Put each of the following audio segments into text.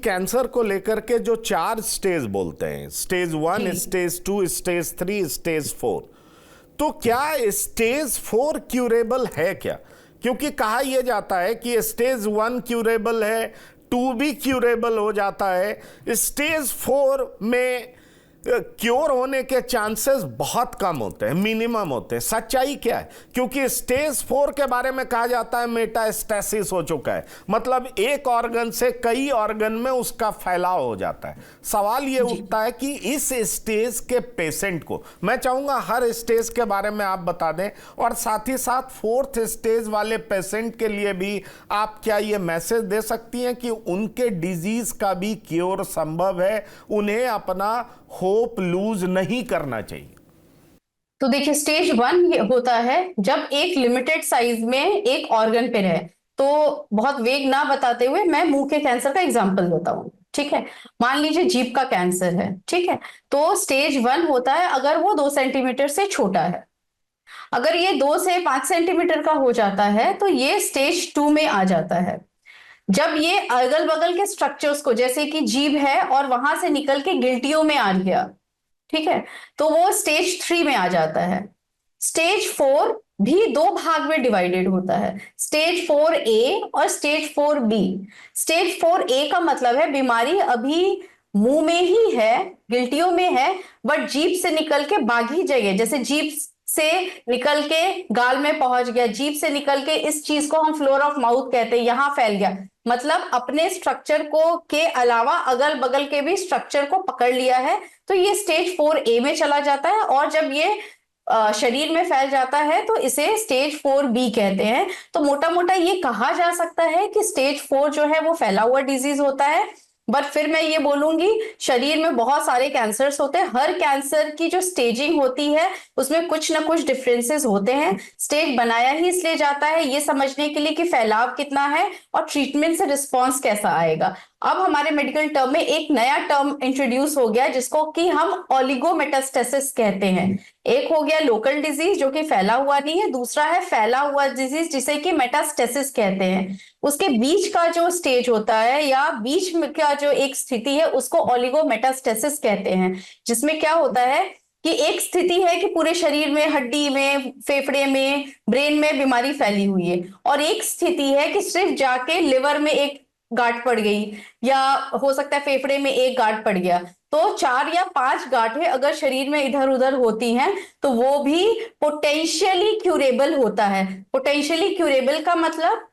Cancer को लेकर के जो 4 स्टेज बोलते हैं, स्टेज 1, स्टेज 2, स्टेज 3, स्टेज 4, तो क्या स्टेज 4 क्यूरेबल है क्या? क्योंकि कहा यह जाता है कि स्टेज 1 क्यूरेबल है, 2 भी क्यूरेबल हो जाता है, स्टेज 4 में क्योर होने के चांसेस बहुत कम होते हैं, मिनिमम होते हैं। सच्चाई क्या है? क्योंकि स्टेज 4 के बारे में कहा जाता है मेटास्टेसिस हो चुका है, मतलब एक ऑर्गन से कई ऑर्गन में उसका फैलाव हो जाता है। सवाल ये उठता है कि इस स्टेज के पेशेंट को, मैं चाहूंगा हर स्टेज के बारे में आप बता दें, और साथ ही साथ 4th स्टेज वाले पेशेंट के लिए भी आप क्या ये मैसेज दे सकती हैं कि उनके डिजीज का भी क्योर संभव है, उन्हें अपना होप लूज नहीं करना चाहिए? तो देखिए, स्टेज 1 ये होता है जब एक लिमिटेड साइज में एक ऑर्गन पे रहे। तो बहुत वेग ना बताते हुए मैं मुंह के कैंसर का एग्जांपल देता हूँ, ठीक है। मान लीजिए जीभ का कैंसर है, ठीक है। तो स्टेज 1 होता है अगर वो 2 सेंटीमीटर से छोटा है। अगर ये 2 से 5 सेंटीमीटर का हो जाता है तो ये स्टेज 2 में आ जाता है। जब ये अगल बगल के स्ट्रक्चर्स को, जैसे कि जीभ है और वहां से निकल के गिल्टियों में आ गया, ठीक है, तो वो स्टेज 3 में आ जाता है। स्टेज 4 भी 2 भाग में डिवाइडेड होता है, स्टेज 4A और स्टेज 4B। स्टेज 4A का मतलब है बीमारी अभी मुंह में ही है, गिल्टियों में है, बट जीभ से निकल के बागी जगह, जैसे जीभ से निकल के गाल में पहुंच गया, जीभ से निकल के इस चीज को हम फ्लोर ऑफ माउथ कहते हैं, यहां फैल गया, मतलब अपने स्ट्रक्चर को के अलावा अगल बगल के भी स्ट्रक्चर को पकड़ लिया है, तो ये स्टेज 4A में चला जाता है। और जब ये शरीर में फैल जाता है तो इसे स्टेज 4B कहते हैं। तो मोटा मोटा ये कहा जा सकता है कि स्टेज 4 जो है वो फैला हुआ डिजीज होता है। बट फिर मैं ये बोलूंगी, शरीर में बहुत सारे कैंसर्स होते हैं, हर कैंसर की जो स्टेजिंग होती है उसमें कुछ ना कुछ डिफरेंसेस होते हैं। स्टेज बनाया ही इसलिए जाता है ये समझने के लिए कि फैलाव कितना है और ट्रीटमेंट से रिस्पॉन्स कैसा आएगा। अब हमारे मेडिकल टर्म में एक नया टर्म इंट्रोड्यूस हो गया जिसको कि हम ओलिगोमेटास्टेसिस कहते हैं। एक हो गया लोकल डिजीज जो कि फैला हुआ नहीं है, दूसरा है फैला हुआ डिजीज जिसे कि मेटास्टेसिस कहते हैं। उसके बीच का जो स्टेज होता है या बीच में का जो एक स्थिति है उसको ओलिगोमेटास्टेसिस कहते हैं, जिसमें क्या होता है कि एक स्थिति है कि पूरे शरीर में, हड्डी में, फेफड़े में, ब्रेन में बीमारी फैली हुई है, और एक स्थिति है कि सिर्फ जाके लिवर में एक गांठ पड़ गई, या हो सकता है फेफड़े में एक गांठ पड़ गया। तो 4 या 5 गांठें अगर शरीर में इधर उधर होती हैं तो वो भी पोटेंशियली क्यूरेबल होता है। पोटेंशियली क्यूरेबल का मतलब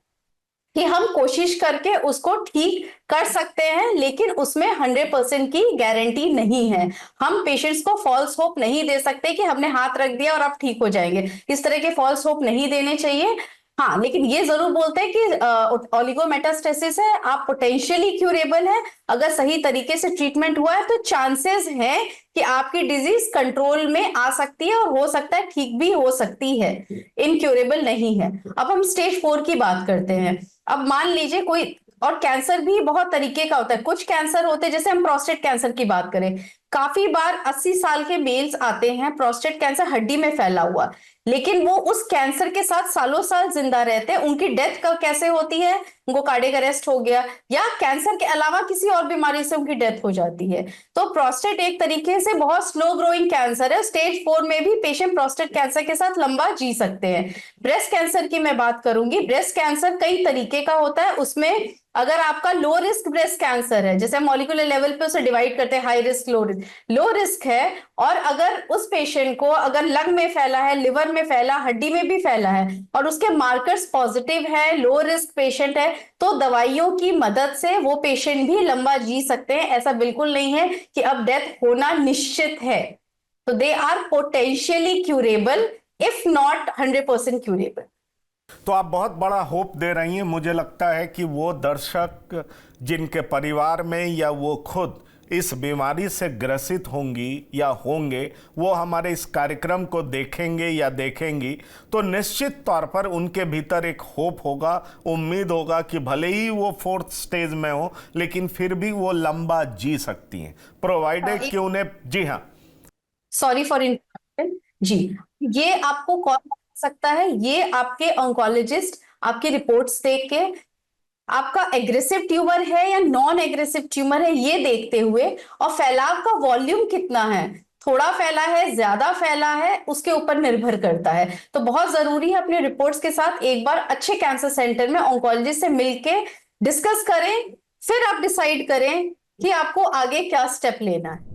कि हम कोशिश करके उसको ठीक कर सकते हैं, लेकिन उसमें 100% की गारंटी नहीं है। हम पेशेंट्स को फॉल्स होप नहीं दे सकते कि हमने हाथ रख दिया और आप ठीक हो जाएंगे, इस तरह के फॉल्स होप नहीं देने चाहिए। हाँ, लेकिन ये जरूर बोलते हैं कि ओलिगोमेटास्टेसिस है, आप पोटेंशियली क्यूरेबल है, अगर सही तरीके से ट्रीटमेंट हुआ है तो चांसेस है कि आपकी डिजीज कंट्रोल में आ सकती है और हो सकता है ठीक भी हो सकती है, इनक्यूरेबल नहीं है। अब हम स्टेज 4 की बात करते हैं। अब मान लीजिए कोई, और कैंसर भी बहुत तरीके का होता है, कुछ कैंसर होते हैं, जैसे हम प्रोस्टेट कैंसर की बात करें, काफी बार 80 साल के मेल्स आते हैं, प्रोस्टेट कैंसर हड्डी में फैला हुआ, लेकिन वो उस कैंसर के साथ सालों साल जिंदा रहते हैं। उनकी डेथ कब कैसे होती है? उनको कार्डियक अरेस्ट हो गया या कैंसर के अलावा किसी और बीमारी से उनकी डेथ हो जाती है। तो प्रोस्टेट एक तरीके से बहुत स्लो ग्रोइंग कैंसर है। स्टेज 4 में भी पेशेंट प्रोस्टेट कैंसर के साथ लंबा जी सकते हैं। ब्रेस्ट कैंसर की मैं बात करूंगी। ब्रेस्ट कैंसर कई तरीके का होता है, उसमें अगर आपका लो रिस्क ब्रेस्ट कैंसर है, जैसे मॉलिक्यूलर लेवल पे उसे डिवाइड करते हैं, हाई रिस्क, लो रिस्क है, और अगर उस पेशेंट को अगर लंग में फैला है, लिवर में फैला, हड्डी में भी फैला है और उसके मार्कर्स पॉजिटिव है, लो रिस्क पेशेंट है, तो दवाइयों की मदद से वो पेशेंट भी लंबा जी सकते हैं। ऐसा बिल्कुल नहीं है कि अब डेथ होना निश्चित है। तो they are potentially curable if not 100% curable. तो आप बहुत बड़ा होप दे रही हैं। मुझे लगता है कि वो दर्शक जिनके परिवार में या वो खुद इस बीमारी से ग्रसित होंगी या होंगे, वो हमारे इस कार्यक्रम को देखेंगे या देखेंगी, तो निश्चित तौर पर उनके भीतर एक होप होगा, उम्मीद होगा कि भले ही वो 4th स्टेज में हो लेकिन फिर भी वो लंबा जी सकती हैं, प्रोवाइडेड कि उन्हें। जी हाँ, सॉरी फॉर इंटरप्शन जी। ये आपको कौन बता सकता है? ये आपके ऑन्कोलॉजिस्ट आपकी रिपोर्ट्स देख के, आपका एग्रेसिव ट्यूमर है या नॉन एग्रेसिव ट्यूमर है ये देखते हुए, और फैलाव का वॉल्यूम कितना है, थोड़ा फैला है ज्यादा फैला है, उसके ऊपर निर्भर करता है। तो बहुत जरूरी है अपने रिपोर्ट्स के साथ एक बार अच्छे कैंसर सेंटर में ऑन्कोलॉजिस्ट से मिलके डिस्कस करें, फिर आप डिसाइड करें कि आपको आगे क्या स्टेप लेना है।